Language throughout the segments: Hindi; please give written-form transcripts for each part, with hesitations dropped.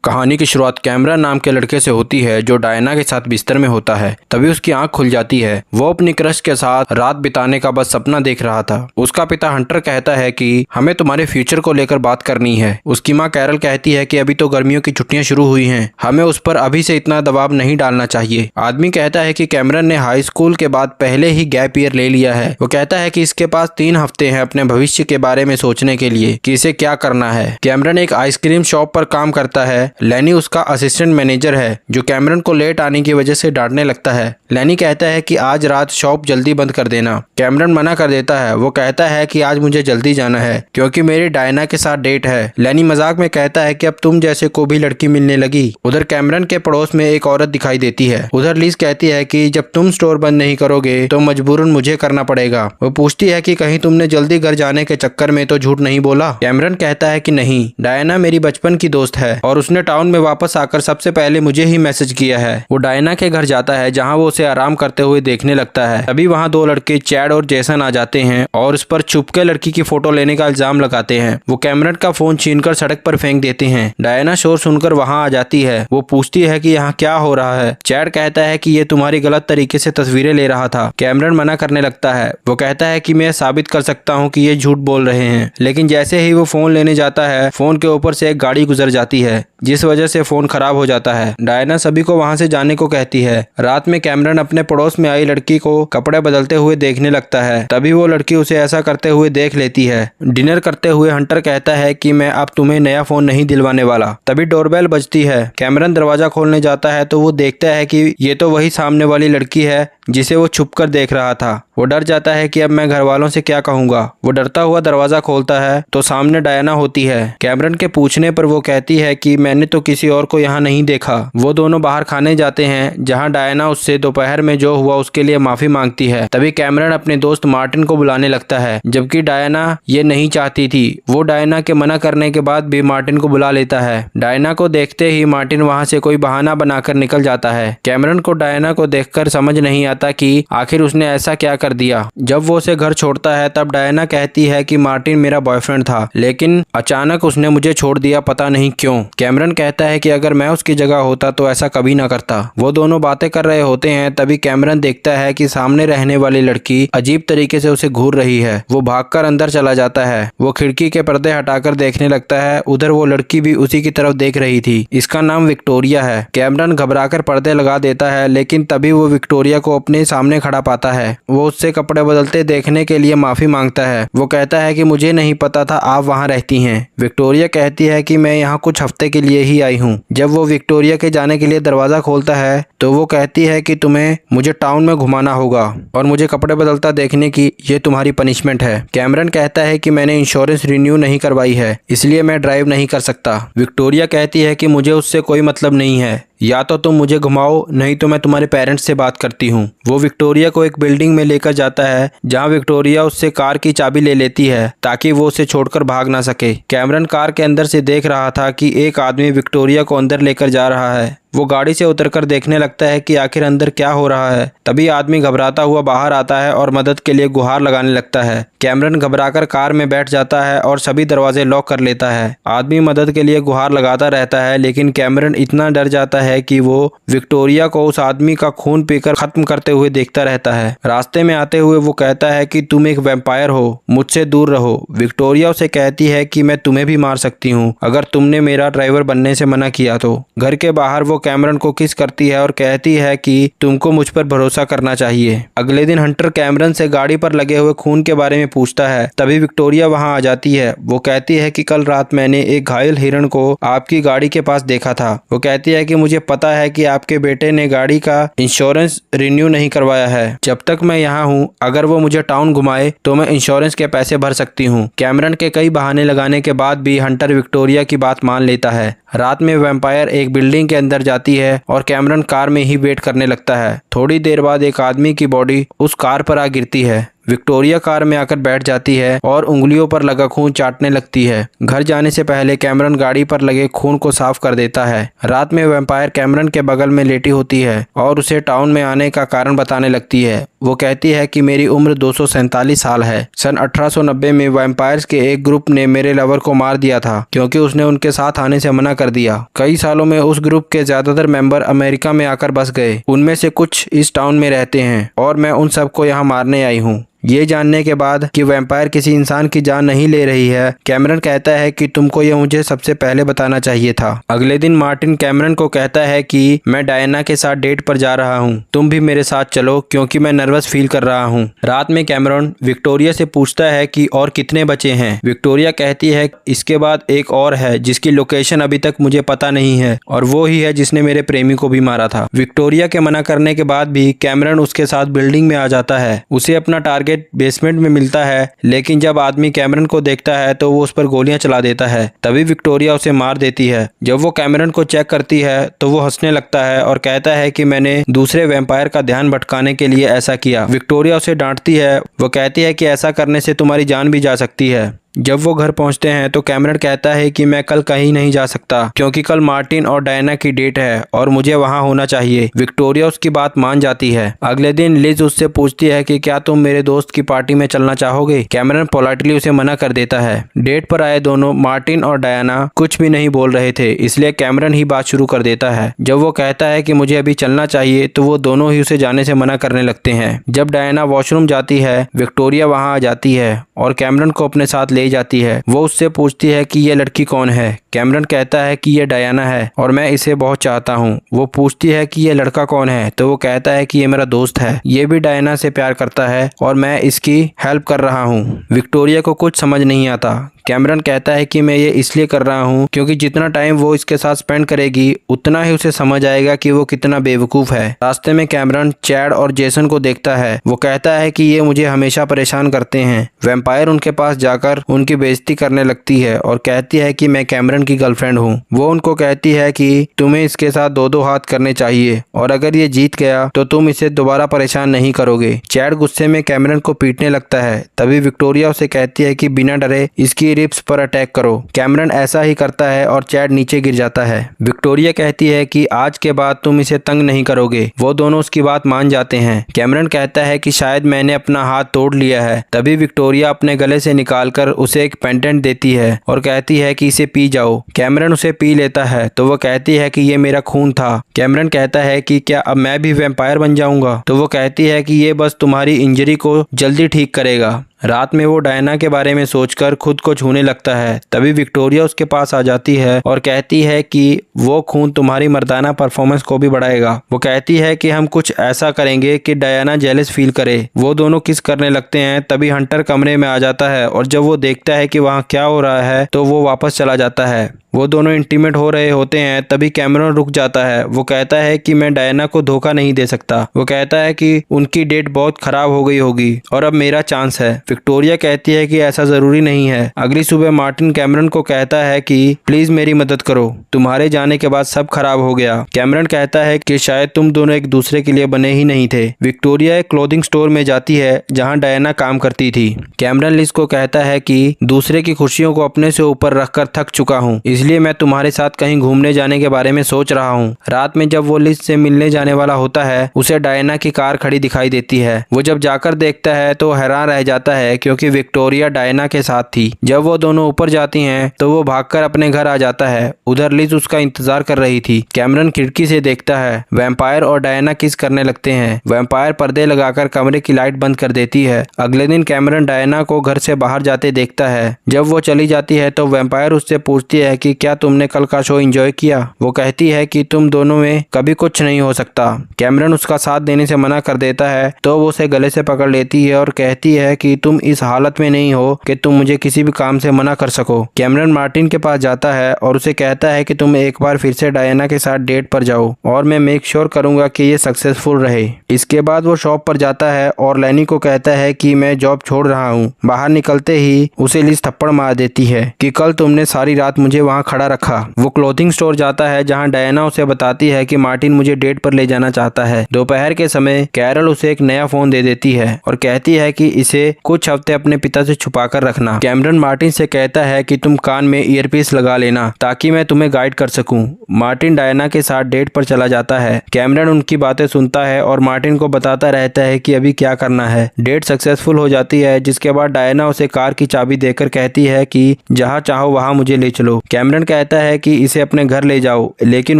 कहानी की शुरुआत कैमरन नाम के लड़के से होती है जो डायना के साथ बिस्तर में होता है। तभी उसकी आंख खुल जाती है। वो अपनी क्रश के साथ रात बिताने का बस सपना देख रहा था। उसका पिता हंटर कहता है कि हमें तुम्हारे फ्यूचर को लेकर बात करनी है। उसकी माँ कैरल कहती है कि अभी तो गर्मियों की छुट्टियां शुरू हुई हैं, हमें उस पर अभी से इतना दबाव नहीं डालना चाहिए। आदमी कहता है कि कैमरन ने हाई स्कूल के बाद पहले ही गैप ईयर ले लिया है। वो कहता है कि इसके पास 3 हफ्ते हैं अपने भविष्य के बारे में सोचने के लिए कि इसे क्या करना है। कैमरन एक आइसक्रीम शॉप पर काम करता है। लैनी उसका असिस्टेंट मैनेजर है जो कैमरन को लेट आने की वजह से डांटने लगता है। लैनी कहता है कि आज रात शॉप जल्दी बंद कर देना। कैमरन मना कर देता है। वो कहता है कि आज मुझे जल्दी जाना है क्योंकि मेरी डायना के साथ डेट है। लैनी मजाक में कहता है कि अब तुम जैसे को भी लड़की मिलने लगी। उधर कैमरन के पड़ोस में एक औरत दिखाई देती है। उधर लीज कहती है कि जब तुम स्टोर बंद नहीं करोगे तो मजबूरन मुझे करना पड़ेगा। वो पूछती है कि कहीं तुमने जल्दी घर जाने के चक्कर में तो झूठ नहीं बोला। कैमरन कहता है कि नहीं, डायना मेरी बचपन की दोस्त है और उसने टाउन में वापस आकर सबसे पहले मुझे ही मैसेज किया है। वो डायना के घर जाता है जहां वो उसे आराम करते हुए देखने लगता है। तभी वहां 2 लड़के चैड और जेसन आ जाते हैं और उस पर छुपके लड़की की फोटो लेने का इल्जाम लगाते हैं। वो कैमरन का फोन छीनकर सड़क पर फेंक देते हैं। डायना शोर सुनकर वहां आ जाती है। वो पूछती है कि यहाँ क्या हो रहा है। चैड कहता है कि ये तुम्हारी गलत तरीके से तस्वीरें ले रहा था। कैमरन मना करने लगता है। वो कहता है कि मैं साबित कर सकता हूँ कि ये झूठ बोल रहे हैं। लेकिन जैसे ही वो फोन लेने जाता है, फोन के ऊपर से एक गाड़ी गुजर जाती है जिस वजह से फोन खराब हो जाता है। डायना सभी को वहां से जाने को कहती है। रात में कैमरन अपने पड़ोस में आई लड़की को कपड़े बदलते हुए देखने लगता है। तभी वो लड़की उसे ऐसा करते हुए देख लेती है। डिनर करते हुए हंटर कहता है कि मैं अब तुम्हें नया फोन नहीं दिलवाने वाला। तभी डोरबेल बजती है। कैमरन दरवाजा खोलने जाता है तो वो देखता है कि ये तो वही सामने वाली लड़की है जिसे वो छुपकर देख रहा था। वो डर जाता है कि अब मैं घर वालों से क्या कहूंगा। वो डरता हुआ दरवाजा खोलता है तो सामने डायना होती है। कैमरन के पूछने पर वो कहती है कि मैंने तो किसी और को यहाँ नहीं देखा। वो दोनों बाहर खाने जाते हैं जहाँ डायना उससे दोपहर में जो हुआ उसके लिए माफी मांगती है। तभी कैमरन अपने दोस्त मार्टिन को बुलाने लगता है जबकि डायना ये नहीं चाहती थी। वो डायना के मना करने के बाद भी मार्टिन को बुला लेता है। डायना को देखते ही मार्टिन वहाँ से कोई बहाना बनाकर निकल जाता है। कैमरन को डायना को देखकर समझ नहीं आता कि आखिर उसने ऐसा क्या कर दिया। जब वो उसे घर छोड़ता है तब डायना कहती है कि मार्टिन मेरा बॉयफ्रेंड था लेकिन अचानक उसने मुझे छोड़ दिया, पता नहीं क्यों। कैमरन कहता है कि अगर मैं उसकी जगह होता तो ऐसा कभी ना करता। वो दोनों बातें कर रहे होते हैं तभी कैमरन देखता है कि सामने रहने वाली लड़की अजीब तरीके से उसे घूर रही है। वो भागकर अंदर चला जाता है। वो खिड़की के पर्दे हटाकर देखने लगता है। उधर वो लड़की भी उसी की तरफ देख रही थी। इसका नाम विक्टोरिया है। कैमरन घबराकर पर्दे लगा देता है लेकिन तभी वो विक्टोरिया को अपने सामने खड़ा पाता है। वो उससे कपड़े बदलते देखने के लिए माफी मांगता है। वो कहता है कि मुझे नहीं पता था आप वहाँ रहती हैं। विक्टोरिया कहती है कि मैं यहाँ कुछ हफ्ते के लिए ही आई हूँ। जब वो विक्टोरिया के जाने के लिए दरवाजा खोलता है तो वो कहती है कि तुम्हें मुझे टाउन में घुमाना होगा और मुझे कपड़े बदलता देखने की ये तुम्हारी पनिशमेंट है। कैमरन कहता है कि मैंने इंश्योरेंस रिन्यू नहीं करवाई है इसलिए मैं ड्राइव नहीं कर सकता। विक्टोरिया कहती है कि मुझे उससे कोई मतलब नहीं है, या तो तुम मुझे घुमाओ नहीं तो मैं तुम्हारे पेरेंट्स से बात करती हूँ। वो विक्टोरिया को एक बिल्डिंग में लेकर जाता है जहाँ विक्टोरिया उससे कार की चाबी ले लेती है ताकि वो उसे छोड़कर भाग ना सके। कैमरन कार के अंदर से देख रहा था कि एक आदमी विक्टोरिया को अंदर लेकर जा रहा है। वो गाड़ी से उतरकर देखने लगता है कि आखिर अंदर क्या हो रहा है। तभी आदमी घबराता हुआ बाहर आता है और मदद के लिए गुहार लगाने लगता है। कैमरन घबराकर कार में बैठ जाता है और सभी दरवाजे लॉक कर लेता है। आदमी मदद के लिए गुहार लगाता रहता है लेकिन कैमरन इतना डर जाता है कि वो विक्टोरिया को उस आदमी का खून पीकर खत्म करते हुए देखता रहता है। रास्ते में आते हुए वो कहता है कि तुम एक वैम्पायर हो, मुझसे दूर रहो। विक्टोरिया उसे कहती है कि मैं तुम्हें भी मार सकती हूँ अगर तुमने मेरा ड्राइवर बनने से मना किया तो। घर के बाहर वो कैमरन को किस करती है और कहती है कि तुमको मुझ पर भरोसा करना चाहिए। अगले दिन हंटर कैमरन से गाड़ी पर लगे हुए खून के बारे में पूछता है। तभी विक्टोरिया वहां आ जाती है। वो कहती है कि कल रात मैंने एक घायल हिरण को आपकी गाड़ी के पास देखा था। वो कहती है कि मुझे पता है कि आपके बेटे ने गाड़ी का इंश्योरेंस रिन्यू नहीं करवाया है। जब तक मैं यहाँ हूँ अगर वो मुझे टाउन घुमाए तो मैं इंश्योरेंस के पैसे भर सकती हूँ। कैमरन के कई बहाने लगाने के बाद भी हंटर विक्टोरिया की बात मान लेता है। रात में वैम्पायर एक बिल्डिंग के अंदर जाती है और कैमरन कार में ही वेट करने लगता है। थोड़ी देर बाद एक आदमी की बॉडी उस कार पर आ गिरती है। विक्टोरिया कार में आकर बैठ जाती है और उंगलियों पर लगा खून चाटने लगती है। घर जाने से पहले कैमरन गाड़ी पर लगे खून को साफ कर देता है। रात में वैम्पायर कैमरन के बगल में लेटी होती है और उसे टाउन में आने का कारण बताने लगती है। वो कहती है कि मेरी उम्र 247 साल है। सन 1890 में वैम्पायर्स के एक ग्रुप ने मेरे लवर को मार दिया था क्योंकि उसने उनके साथ आने से मना कर दिया। कई सालों में उस ग्रुप के ज्यादातर मेंबर अमेरिका में आकर बस गए। उनमें से कुछ इस टाउन में रहते हैं और मैं उन सबको यहाँ मारने आई हूँ। ये जानने के बाद कि वैम्पायर किसी इंसान की जान नहीं ले रही है, कैमरन कहता है कि तुमको ये मुझे सबसे पहले बताना चाहिए था। अगले दिन मार्टिन कैमरन को कहता है कि मैं डायना के साथ डेट पर जा रहा हूँ, तुम भी मेरे साथ चलो क्योंकि मैं नर्वस फील कर रहा हूँ। रात में कैमरन विक्टोरिया से पूछता है कि और कितने बचे हैं। विक्टोरिया कहती है इसके बाद एक और है जिसकी लोकेशन अभी तक मुझे पता नहीं है और वो ही है जिसने मेरे प्रेमी को भी मारा था। विक्टोरिया के मना करने के बाद भी कैमरन उसके साथ बिल्डिंग में आ जाता है। उसे अपना टारगेट बेसमेंट में मिलता है, लेकिन जब आदमी कैमरन को देखता है तो वो उस पर गोलियां चला देता है। तभी विक्टोरिया उसे मार देती है। जब वो कैमरन को चेक करती है तो वो हंसने लगता है और कहता है कि मैंने दूसरे वैम्पायर का ध्यान भटकाने के लिए ऐसा किया। विक्टोरिया उसे डांटती है। वो कहती है कि ऐसा करने से तुम्हारी जान भी जा सकती है। जब वो घर पहुंचते हैं तो कैमरन कहता है कि मैं कल कहीं नहीं जा सकता क्योंकि कल मार्टिन और डायना की डेट है और मुझे वहां होना चाहिए। विक्टोरिया उसकी बात मान जाती है। अगले दिन लिज उससे पूछती है कि क्या तुम मेरे दोस्त की पार्टी में चलना चाहोगे। कैमरन पोलाइटली उसे मना कर देता है। डेट पर आए दोनों मार्टिन और डायना कुछ भी नहीं बोल रहे थे, इसलिए कैमरन ही बात शुरू कर देता है। जब वो कहता है कि मुझे अभी चलना चाहिए तो वो दोनों ही उसे जाने से मना करने लगते हैं। जब डायना वॉशरूम जाती है, विक्टोरिया वहां आ जाती है और कैमरन को अपने साथ ले जाती है। वो उससे पूछती है कि ये लड़की कौन है। कैमरन कहता है कि ये डायना है और मैं इसे बहुत चाहता हूँ। वो पूछती है कि ये लड़का कौन है तो वो कहता है कि ये मेरा दोस्त है, ये भी डायना से प्यार करता है और मैं इसकी हेल्प कर रहा हूँ। विक्टोरिया को कुछ समझ नहीं आता। कैमरन कहता है कि मैं ये इसलिए कर रहा हूँ क्योंकि जितना टाइम वो इसके साथ स्पेंड करेगी उतना ही उसे समझ आएगा कि वो कितना बेवकूफ है। रास्ते में कैमरन चैड और जेसन को देखता है। वो कहता है कि ये मुझे हमेशा परेशान करते हैं। वैम्पायर उनके पास जाकर उनकी बेइज्जती करने लगती है और कहती है कि मैं कैमरन की गर्लफ्रेंड हूँ। वो उनको कहती है कि तुम्हें इसके साथ दो दो हाथ करने चाहिए और अगर ये जीत गया तो तुम इसे दोबारा परेशान नहीं करोगे। चैड गुस्से में कैमरन को पीटने लगता है। तभी विक्टोरिया उसे कहती है कि बिना डरे इसकी रिब्स पर अटैक करो। कैमरन ऐसा ही करता है और चैड नीचे गिर जाता है। विक्टोरिया कहती है कि आज के बाद तुम इसे तंग नहीं करोगे। वो दोनों उसकी बात मान जाते हैं। कैमरन कहता है कि शायद मैंने अपना हाथ तोड़ लिया है। तभी विक्टोरिया अपने गले से निकालकर उसे एक पेंडेंट देती है और कहती है कि इसे पी जाओ। कैमरन उसे पी लेता है तो वो कहती है कि ये मेरा खून था। कैमरन कहता है कि क्या अब मैं भी वैम्पायर बन जाऊंगा। तो वो कहती है कि ये बस तुम्हारी इंजरी को जल्दी ठीक करेगा। रात में वो डायना के बारे में सोचकर खुद को छूने लगता है। तभी विक्टोरिया उसके पास आ जाती है और कहती है कि वो खून तुम्हारी मर्दाना परफॉर्मेंस को भी बढ़ाएगा। वो कहती है कि हम कुछ ऐसा करेंगे कि डायना जेलस फील करे। वो दोनों किस करने लगते हैं। तभी हंटर कमरे में आ जाता है और जब वो देखता है कि वहाँ क्या हो रहा है तो वो वापस चला जाता है। वो दोनों इंटीमेट हो रहे होते हैं। तभी कैमरन रुक जाता है। वो कहता है कि मैं डायना को धोखा नहीं दे सकता। वो कहता है कि उनकी डेट बहुत खराब हो गई होगी और अब मेरा चांस है। विक्टोरिया कहती है कि ऐसा जरूरी नहीं है। अगली सुबह मार्टिन कैमरन को कहता है कि प्लीज मेरी मदद करो, तुम्हारे जाने के बाद सब खराब हो गया। कैमरन कहता है कि शायद तुम दोनों एक दूसरे के लिए बने ही नहीं थे। विक्टोरिया एक क्लोथिंग स्टोर में जाती है जहाँ डायना काम करती थी। कैमरन लिज को कहता है कि दूसरे की खुशियों को अपने से ऊपर रखकर थक चुका हूँ, इसलिए मैं तुम्हारे साथ कहीं घूमने जाने के बारे में सोच रहा हूँ। रात में जब वो लिज से मिलने जाने वाला होता है उसे डायना की कार खड़ी दिखाई देती है। वो जब जाकर देखता है तो हैरान रह जाता है क्योंकि विक्टोरिया डायना के साथ थी। जब वो दोनों ऊपर जाती हैं तो वो भागकर अपने घर आ जाता है। उधर लिज उसका इंतजार कर रही थी। कैमरन खिड़की से देखता है। वैम्पायर और डायना किस करने लगते हैं। वैम्पायर पर्दे लगाकर कमरे की लाइट बंद कर देती है। अगले दिन कैमरन डायना को घर से बाहर जाते देखता है। जब वो चली जाती है तो वैम्पायर उससे पूछती है कि क्या तुमने कल का शो एंजॉय किया। वो कहती है कि तुम दोनों में कभी कुछ नहीं हो सकता। कैमरन उसका साथ देने से मना कर देता है तो वो उसे गले से पकड़ लेती है और कहती है कि तुम इस हालत में नहीं हो कि तुम मुझे किसी भी काम से मना कर सको। कैमरन मार्टिन के पास जाता है और उसे कहता है कि तुम एक बार फिर से डायना के साथ डेट पर जाओ और मैं मेक श्योर करूंगा कि ये सक्सेसफुल रहे। इसके बाद वो शॉप पर जाता है और लैनी को कहता है कि मैं जॉब छोड़ रहा हूँ। बाहर निकलते ही उसे लिज थप्पड़ मार देती है कि कल तुमने सारी रात मुझे वहाँ वहाँ खड़ा रखा। वो क्लोथिंग स्टोर जाता है जहाँ डायना उसे बताती है कि मार्टिन मुझे डेट पर ले जाना चाहता है। दोपहर के समय कैरल उसे एक नया फोन दे देती है और कहती है कि इसे कुछ हफ्ते अपने पिता से छुपा कर रखना। कैमरन मार्टिन से कहता है कि तुम कान में ईयरपीस लगा लेना ताकि मैं तुम्हें गाइड कर सकूं। मार्टिन डायना के साथ डेट पर चला जाता है। कैमरन उनकी बातें सुनता है और मार्टिन को बताता रहता है कि अभी क्या करना है। डेट सक्सेसफुल हो जाती है, जिसके बाद डायना उसे कार की चाबी देकर कहती है कि जहाँ चाहो वहाँ मुझे ले चलो। कैमरन कहता है कि इसे अपने घर ले जाओ, लेकिन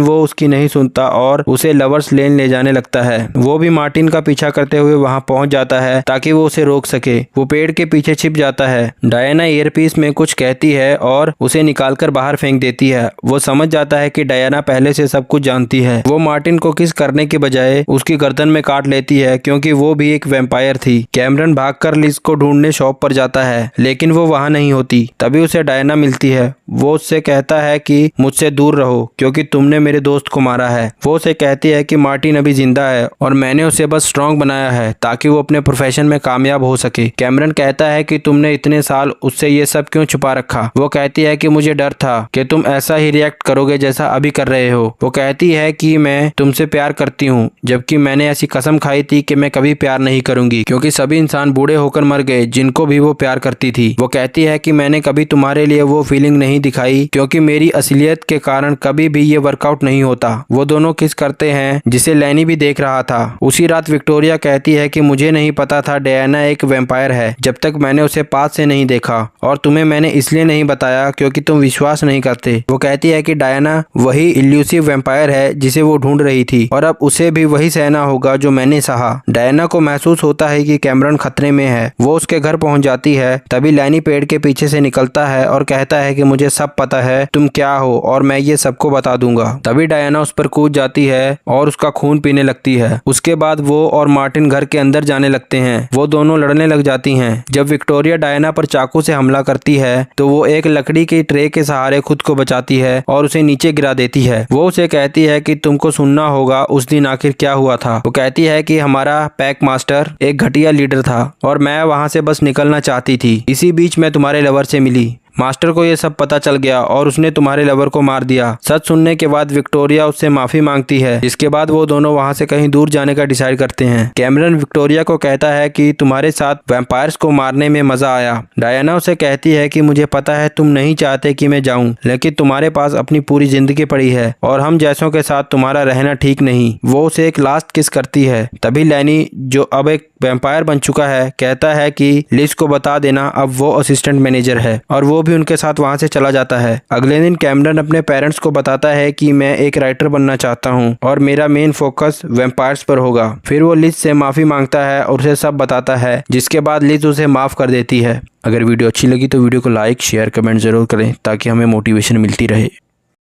वो उसकी नहीं सुनता और उसे लवर्स लेन ले जाने लगता है। वो भी मार्टिन का पीछा करते हुए वहाँ पहुँच जाता है ताकि वो उसे रोक सके। वो पेड़ के पीछे छिप जाता है। डायना ईयरपीस में कुछ कहती है और उसे निकालकर बाहर फेंक देती है। वो समझ जाता है कि डायना पहले से सब कुछ जानती है। वो मार्टिन को किस करने के बजाय उसकी गर्दन में काट लेती है क्योंकि वो भी एक वैम्पायर थी। कैमरन भागकर लिज को ढूंढने शॉप पर जाता है, लेकिन वो वहाँ नहीं होती। तभी उसे डायना मिलती है। वो उससे कहता है कि मुझसे दूर रहो क्योंकि तुमने मेरे दोस्त को मारा है। वो उसे कहती है कि मार्टिन अभी जिंदा है और मैंने उसे बस स्ट्रॉन्ग बनाया है ताकि वो अपने प्रोफेशन में कामयाब हो सके। कैमरन कहता है कि तुमने इतने साल उससे ये सब क्यों छुपा रखा। वो कहती है कि मुझे डर था कि तुम ऐसा ही रिएक्ट करोगे जैसा अभी कर रहे हो। वो कहती है कि मैं तुमसे प्यार करती हूँ, जबकि मैंने ऐसी कसम खाई थी कि मैं कभी प्यार नहीं करूंगी क्योंकि सभी इंसान बूढ़े होकर मर गए जिनको भी वो प्यार करती थी। वो कहती है कि मैंने कभी तुम्हारे लिए वो फीलिंग नहीं दिखाई क्योंकि मेरी असलियत के कारण कभी भी ये वर्कआउट नहीं होता। वो दोनों किस करते हैं जिसे लैनी भी देख रहा था। उसी रात विक्टोरिया कहती है कि मुझे नहीं पता था डायना एक वैम्पायर है जब तक मैंने उसे पास से नहीं देखा, और तुम्हें मैंने इसलिए नहीं बताया क्योंकि तुम विश्वास नहीं करते। वो कहती है कि डायना वही इल्यूसिव वैम्पायर है जिसे वो ढूंढ रही थी और अब उसे भी वही सहना होगा जो मैंने सहा। डायना को महसूस होता है कि कैमरन खतरे में है। वो उसके घर पहुंच जाती है। तभी लैनी पेड़ के पीछे से निकलता है और कहता है कि मुझे सब पता है तुम क्या हो और मैं ये सबको बता दूंगा। तभी डायना उस पर कूद जाती है और उसका खून पीने लगती है। उसके बाद वो और मार्टिन घर के अंदर जाने लगते हैं। वो दोनों लड़ने लग जाती हैं। जब विक्टोरिया डायना पर चाकू से हमला करती है तो वो एक लकड़ी की ट्रे के सहारे खुद को बचाती है और उसे नीचे गिरा देती है। वो उसे कहती है कि तुमको सुनना होगा उस दिन आखिर क्या हुआ था। वो कहती है कि हमारा पैक मास्टर एक घटिया लीडर था और मैं वहाँ से बस निकलना चाहती थी। इसी बीच मैं तुम्हारे लवर से मिली। मास्टर को ये सब पता चल गया और उसने तुम्हारे लवर को मार दिया। सच सुनने के बाद विक्टोरिया उससे माफी मांगती है, जिसके बाद वो दोनों वहाँ से कहीं दूर जाने का डिसाइड करते हैं। कैमरन विक्टोरिया को कहता है कि तुम्हारे साथ वैम्पायर्स को मारने में मजा आया। डायना उसे कहती है कि मुझे पता है तुम नहीं चाहते कि मैं जाऊं, लेकिन तुम्हारे पास अपनी पूरी जिंदगी पड़ी है और हम जैसों के साथ तुम्हारा रहना ठीक नहीं। वो उसे एक लास्ट किस करती है। तभी लैनी, जो अब एक वैम्पायर बन चुका है, कहता है कि लिज को बता देना अब वो असिस्टेंट मैनेजर है, और वो भी उनके साथ वहां से चला जाता है। अगले दिन कैमरन अपने पेरेंट्स को बताता है कि मैं एक राइटर बनना चाहता हूं और मेरा मेन फोकस वैम्पायर्स पर होगा। फिर वो लिज से माफी मांगता है और उसे सब बताता है, जिसके बाद लिज उसे माफ कर देती है। अगर वीडियो अच्छी लगी तो वीडियो को लाइक, शेयर, कमेंट जरूर करें ताकि हमें मोटिवेशन मिलती रहे।